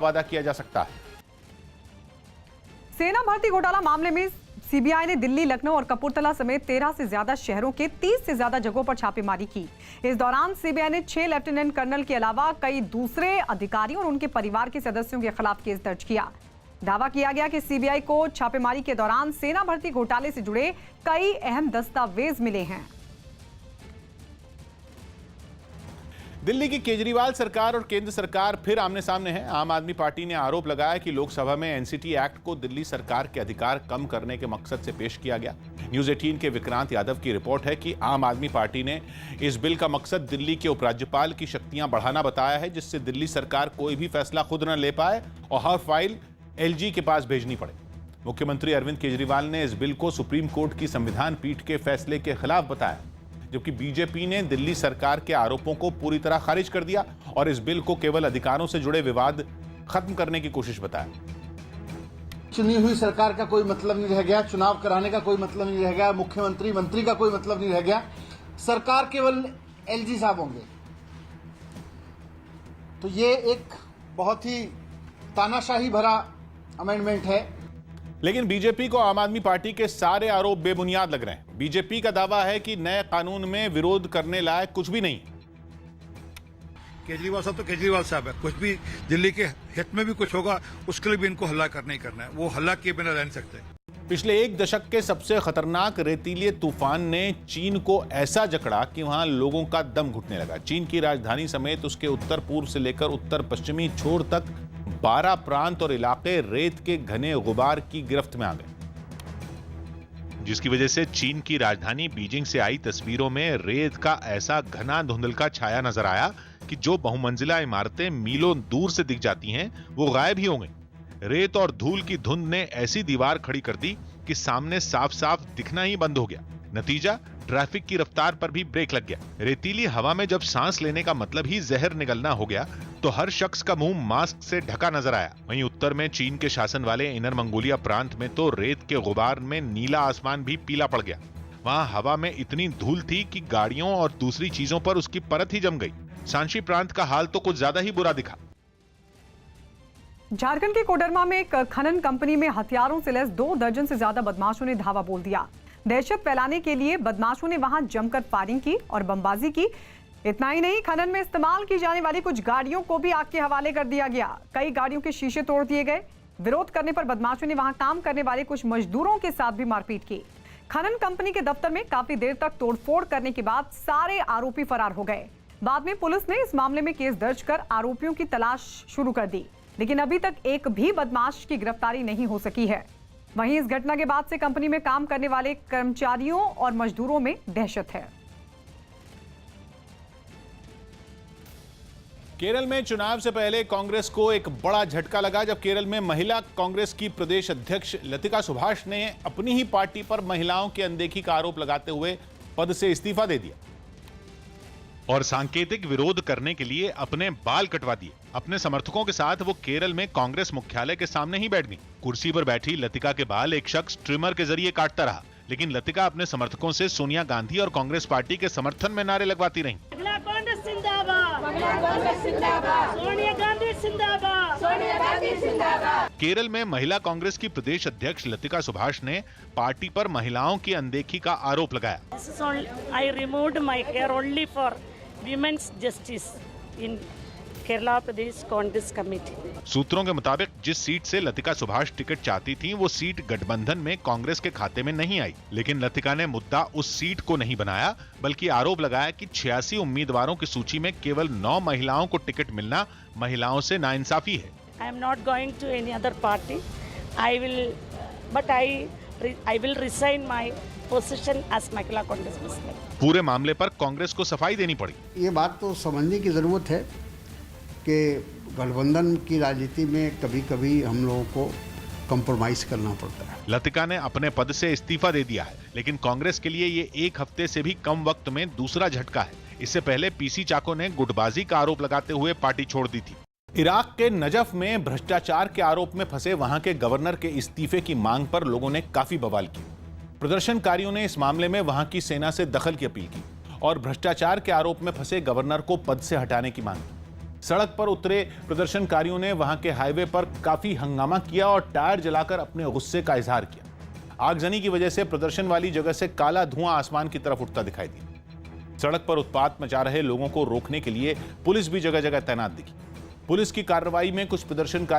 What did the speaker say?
वादा किया जा सकता है। सेना भर्ती घोटाला मामले में सीबीआई ने दिल्ली, लखनऊ और कपूरथला समेत 13 से ज्यादा शहरों के 30 से ज्यादा जगहों पर छापेमारी की। इस दौरान सीबीआई ने 6 लेफ्टिनेंट कर्नल के अलावा कई दूसरे अधिकारियों और उनके परिवार के सदस्यों के खिलाफ केस दर्ज किया। दावा किया गया कि सीबीआई को छापेमारी के दौरान सेना भर्ती घोटाले से जुड़े कई अहम दस्तावेज मिले हैं। दिल्ली की केजरीवाल सरकार और केंद्र सरकार फिर आमने सामने है। आम आदमी पार्टी ने आरोप लगाया कि लोकसभा में एनसीटी एक्ट को दिल्ली सरकार के अधिकार कम करने के मकसद से पेश किया गया। न्यूज़ 18 के विक्रांत यादव की रिपोर्ट है कि आम आदमी पार्टी ने इस बिल का मकसद दिल्ली के उपराज्यपाल की शक्तियां बढ़ाना बताया है, जिससे दिल्ली सरकार कोई भी फैसला खुद न ले पाए और हर फाइल एलजी के पास भेजनी पड़े। मुख्यमंत्री अरविंद केजरीवाल ने इस बिल को सुप्रीम कोर्ट की संविधान पीठ के फैसले के खिलाफ बताया, जबकि बीजेपी ने दिल्ली सरकार के आरोपों को पूरी तरह खारिज कर दिया और इस बिल को केवल अधिकारों से जुड़े विवाद खत्म करने की कोशिश बताया। चुनी हुई सरकार का कोई मतलब नहीं रह गया, चुनाव कराने का कोई मतलब नहीं रह गया, मुख्यमंत्री मंत्री का कोई मतलब नहीं रह गया, सरकार केवल एलजी साहब होंगे। तो ये एक बहुत ही तानाशाही भरा अमेंडमेंट है। लेकिन बीजेपी को आम आदमी पार्टी के सारे आरोप बेबुनियाद लग रहे हैं। बीजेपी का दावा है कि नए कानून में विरोध करने लायक कुछ भी नहीं। केजरीवाल साहब तो केजरीवाल साहब है, कुछ भी दिल्ली के हित में भी कुछ होगा उसके लिए भी इनको हल्ला करना ही करना है। वो हल्ला किए बिना रह नहीं सकते। पिछले एक दशक के सबसे खतरनाक रेतीले तूफान ने चीन को ऐसा जकड़ा कि वहां लोगों का दम घुटने लगा। चीन की राजधानी समेत उसके उत्तर पूर्व से लेकर उत्तर पश्चिमी छोर तक 12 प्रांत और इलाके रेत के घने गुबार की गिरफ्त में आ गए, जिसकी वजह से चीन की राजधानी बीजिंग से आई तस्वीरों में रेत का ऐसा घना धुंधलका छाया नजर आया कि जो बहुमंजिला इमारतें मीलों दूर से दिख जाती हैं, वो गायब ही हो गई। रेत और धूल की धुंध ने ऐसी दीवार खड़ी कर दी कि सामने साफ साफ दिखना ही बंद हो गया। नतीजा, ट्रैफिक की रफ्तार पर भी ब्रेक लग गया। रेतीली हवा में जब सांस लेने का मतलब ही जहर निगलना हो गया, तो हर शख्स का मुंह मास्क से ढका नजर आया। वहीं उत्तर में चीन के शासन वाले इनर मंगोलिया प्रांत में तो रेत के गुबार में नीला आसमान भी पीला पड़ गया। वहां हवा में इतनी धूल थी कि गाड़ियों और दूसरी चीजों पर उसकी परत ही जम गई। सांची प्रांत का हाल तो कुछ ज्यादा ही बुरा दिखा। झारखंड के कोडरमा में एक खनन कंपनी में हथियारों से लैस 2 दर्जन से ज्यादा बदमाशों ने धावा बोल दिया। दहशत फैलाने के लिए बदमाशों ने वहां जमकर फायरिंग की और बमबाजी की। इतना ही नहीं, खनन में इस्तेमाल की जाने वाली कुछ गाड़ियों को भी आग के हवाले कर दिया गया। कई गाड़ियों के शीशे तोड़ दिए गए। विरोध करने पर बदमाशों ने वहां काम करने वाले कुछ मजदूरों के साथ भी मारपीट की। खनन कंपनी के दफ्तर में काफी देर तक तोड़फोड़ करने के बाद सारे आरोपी फरार हो गए। बाद में पुलिस ने इस मामले में केस दर्ज कर आरोपियों की तलाश शुरू कर दी, लेकिन अभी तक एक भी बदमाश की गिरफ्तारी नहीं हो सकी है। वहीं इस घटना के बाद से कंपनी में काम करने वाले कर्मचारियों और मजदूरों में दहशत है। केरल में चुनाव से पहले कांग्रेस को एक बड़ा झटका लगा, जब केरल में महिला कांग्रेस की प्रदेश अध्यक्ष लतिका सुभाष ने अपनी ही पार्टी पर महिलाओं की अनदेखी का आरोप लगाते हुए पद से इस्तीफा दे दिया और सांकेतिक विरोध करने के लिए अपने बाल कटवा दिए। अपने समर्थकों के साथ वो केरल में कांग्रेस मुख्यालय के सामने ही बैठ गई। कुर्सी पर बैठी लतिका के बाल एक शख्स ट्रिमर के जरिए काटता रहा, लेकिन लतिका अपने समर्थकों से सोनिया गांधी और कांग्रेस पार्टी के समर्थन में नारे लगवाती रहीं। केरल में महिला कांग्रेस की प्रदेश अध्यक्ष लतिका सुभाष ने पार्टी पर महिलाओं की अनदेखी का आरोप लगाया। I removed my hair only for women's justice in Kerala Pradesh Congress committee. सूत्रों के मुताबिक जिस सीट से लतिका सुभाष टिकट चाहती थीं, वो सीट गठबंधन में कांग्रेस के खाते में नहीं आई। लेकिन लतिका ने मुद्दा उस सीट को नहीं बनाया, बल्कि आरोप लगाया कि 86 उम्मीदवारों की सूची में केवल 9 महिलाओं को टिकट मिलना महिलाओं से नाइंसाफी है। I am not going to any other party. I will resign my position as महिला कांग्रेस प्रेसिडेंट। पूरे मामले पर कांग्रेस को सफाई देनी पड़ी। ये बात तो समझने की जरूरत है कि गठबंधन की राजनीति में कभी कभी हम लोगों को कॉम्प्रोमाइज करना पड़ता है। लतिका ने अपने पद से इस्तीफा दे दिया है, लेकिन कांग्रेस के लिए ये एक हफ्ते से भी कम वक्त में दूसरा झटका है। इससे पहले पीसी चाको ने गुटबाजी का आरोप लगाते हुए पार्टी छोड़ दी थी। इराक के नजफ में भ्रष्टाचार के आरोप में फंसे वहां के गवर्नर के इस्तीफे की मांग पर लोगों ने काफी बवाल की। प्रदर्शनकारियों ने इस मामले में वहां की सेना से दखल की अपील की और भ्रष्टाचार के आरोप में फंसे गवर्नर को पद से हटाने की मांग की। सड़क पर उतरे प्रदर्शनकारियों ने वहां के हाईवे पर काफी हंगामा किया और टायर जलाकर अपने गुस्से का इजहार किया। आगजनी की वजह से प्रदर्शन वाली जगह से काला धुआं आसमान की तरफ उठता दिखाई दिया। सड़क पर उत्पात मचा रहे लोगों को रोकने के लिए पुलिस भी जगह जगह तैनात दिखी। पुलिस की कार्रवाई में कुछ प्रदर्शनकारी